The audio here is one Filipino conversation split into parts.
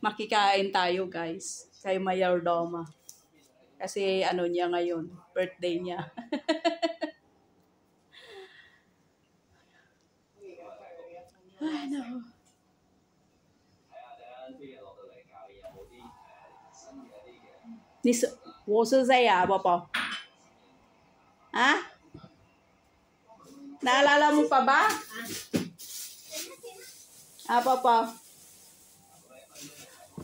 makikain tayo guys. Kay Mayordoma. Kasi ano niya ngayon, birthday niya. Ay, no. 我是谁呀，寶寶？啊？ Naalala mo pa ba? Papa.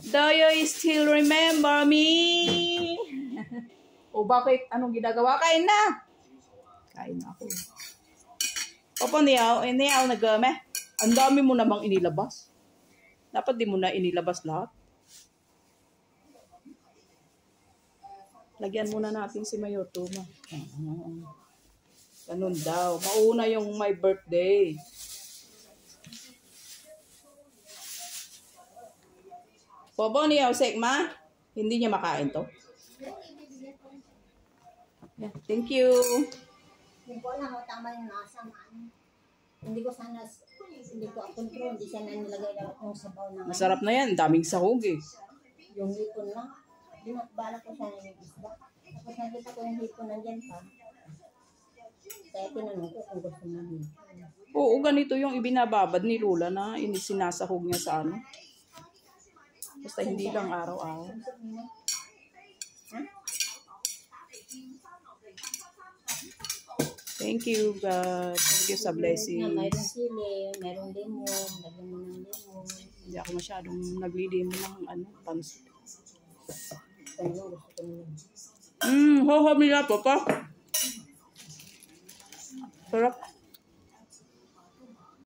Do you still remember me? O bakit? Anong ginagawa? Kain na! Kain na ako. Papa, niyaw nag-game. Ang dami mo namang inilabas. Dapat di mo na inilabas lahat. Lagyan muna natin si Mayordoma. Ganun daw. Mauna yung my birthday. Popo niya, Sekma. Hindi niya makain to. Yeah, thank you. Hindi ko alam mo tama yung nasa man. Hindi ko sana, hindi ko kontrol. Hindi sana nilagay lang akong sabaw na. Masarap na yan. Daming sahog eh. Yung hipon lang. Bala ko sana yung isda. Tapos nakita ko yung hipon nandyan pa. Kaya tinanong ko kung gusto mo din. Oo, ganito yung ibinababad ni Lola na sinasahog niya sa ano. Basta hindi lang araw-araw. Thank you, God. Thank you sa blessings. Mayroong sili, mayroong lemon, lagyan mo ng lemon. Hindi ako masyadong naglilimo ng ano, pansit. Hoho, mila, papa. Sarap.